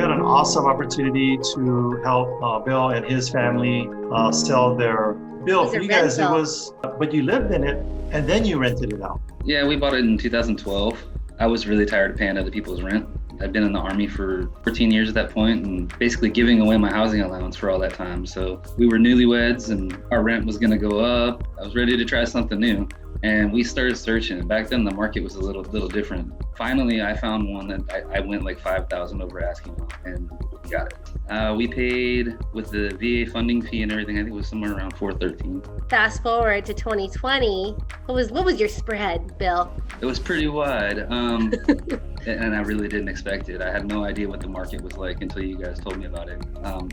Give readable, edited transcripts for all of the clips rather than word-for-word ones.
had an awesome opportunity to help Bill and his family sell their. Bill, for you guys, it was, but you lived in it and then you rented it out. Yeah, we bought it in 2012. I was really tired of paying other people's rent. I'd been in the Army for 14 years at that point and basically giving away my housing allowance for all that time. So we were newlyweds and our rent was going to go up. I was ready to try something new. And we started searching. Back then, the market was a little different. Finally, I found one that I went like $5,000 over asking, and we got it. We paid with the VA funding fee and everything. I think it was somewhere around $413. Fast forward to 2020. What was your spread, Bill? It was pretty wide, and I really didn't expect it. I had no idea what the market was like until you guys told me about it.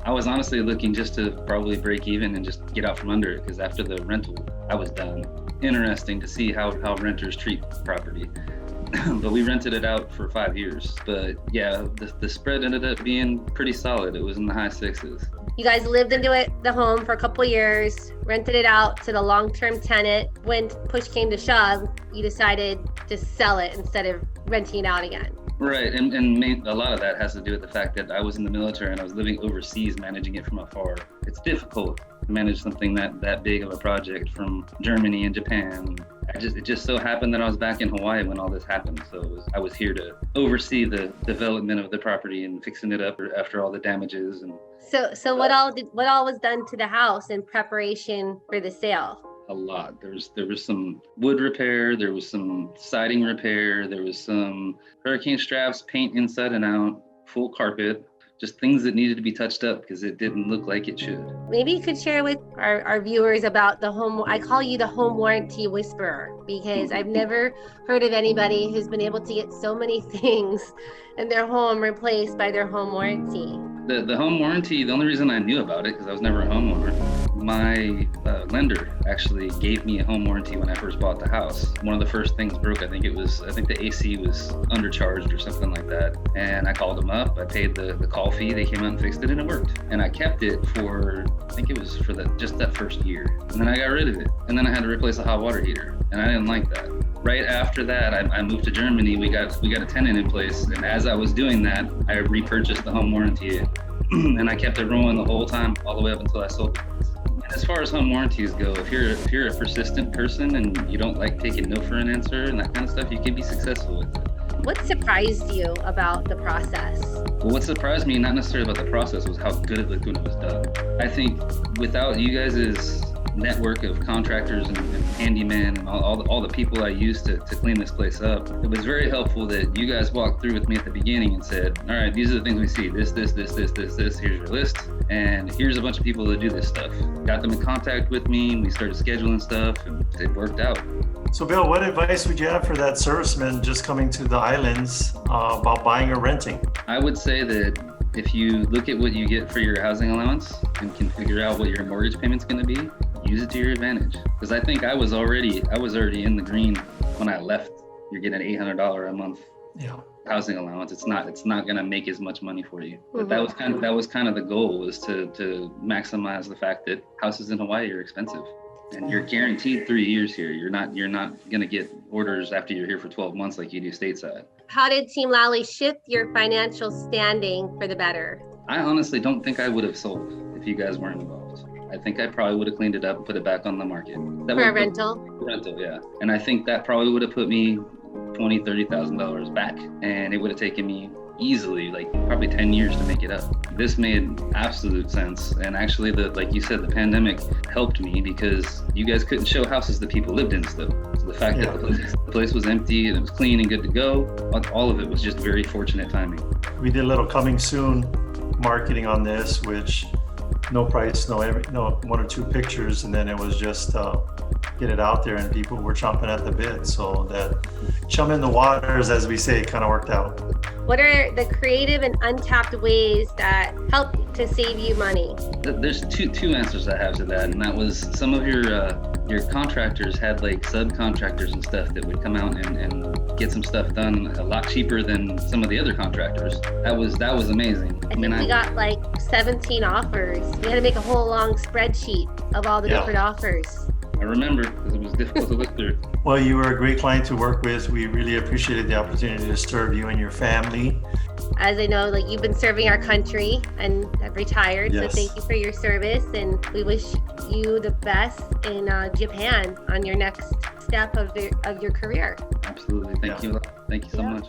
I was honestly looking just to probably break even and just get out from under it, because after the rental, I was done. Interesting to see how renters treat property. But we rented it out for 5 years. But yeah, the spread ended up being pretty solid. It was in the high sixes. You guys lived into the home for a couple of years, rented it out to the long-term tenant. When push came to shove, you decided to sell it instead of renting it out again. Right, and a lot of that has to do with the fact that I was in the military and I was living overseas managing it from afar. It's difficult to manage something that big of a project from Germany and Japan. It just so happened that I was back in Hawaii when all this happened. So I was here to oversee the development of the property and fixing it up after all the damages. And so what all was done to the house in preparation for the sale? A lot. There was some wood repair, there was some siding repair, there was some hurricane straps, paint inside and out, full carpet, just things that needed to be touched up because it didn't look like it should. Maybe you could share with our viewers about the home. I call you the home warranty whisperer because I've never heard of anybody who's been able to get so many things in their home replaced by their home warranty. The home warranty, the only reason I knew about it, because I was never a homeowner, my lender actually gave me a home warranty when I first bought the house. One of the first things broke. I think the AC was undercharged or something like that. And I called them up, I paid the call fee, they came out and fixed it and it worked. And I kept it for, I think it was for just that first year. And then I got rid of it. And then I had to replace a hot water heater. And I didn't like that. Right after that, I moved to Germany. We got a tenant in place, and as I was doing that, I repurchased the home warranty, and I kept it rolling the whole time, all the way up until I sold it. And as far as home warranties go, if you're a persistent person and you don't like taking no for an answer and that kind of stuff, you can be successful with it. What surprised you about the process? Well, what surprised me, not necessarily about the process, was how good it looked when it was done. I think without you guys' network of contractors and handymen and all the people I used to clean this place up, it was very helpful that you guys walked through with me at the beginning and said, all right, these are the things we see, this, here's your list, and here's a bunch of people that do this stuff. Got them in contact with me, and we started scheduling stuff, and it worked out. So Bill, what advice would you have for that serviceman just coming to the islands about buying or renting? I would say that if you look at what you get for your housing allowance and can figure out what your mortgage payment's going to be, use it to your advantage. Because I think I was already in the green when I left. You're getting $800 a month housing allowance. It's not going to make as much money for you. But that was kind of the goal, was to maximize the fact that houses in Hawaii are expensive. And you're guaranteed 3 years here. You're not going to get orders after you're here for 12 months like you do stateside. How did Team Lally shift your financial standing for the better? I honestly don't think I would have sold if you guys weren't involved. I think I probably would have cleaned it up and put it back on the market. For a rental? Rental, yeah. And I think that probably would have put me $20,000, $30,000 back. And it would have taken me easily, like probably 10 years to make it up. This made absolute sense. And actually, like you said, the pandemic helped me because you guys couldn't show houses that people lived in still. So the fact that the place was empty and it was clean and good to go, all of it was just very fortunate timing. We did a little coming soon marketing on this, which no price, no one or two pictures, and then it was just get it out there, and people were chomping at the bit. So that chum in the waters, as we say, kind of worked out. What are the creative and untapped ways that help to save you money? There's two answers I have to that, and that was some of your contractors had like subcontractors and stuff that would come out and get some stuff done a lot cheaper than some of the other contractors. That was amazing. I think we got like 17 offers. We had to make a whole long spreadsheet of all the different offers. I remember because it was difficult to look through. Well, you were a great client to work with. We really appreciated the opportunity to serve you and your family. As I know, like you've been serving our country and have retired, Yes. so thank you for your service, and we wish you the best in Japan on your next step of your career. Absolutely. Thank you. Thank you so Yeah. much.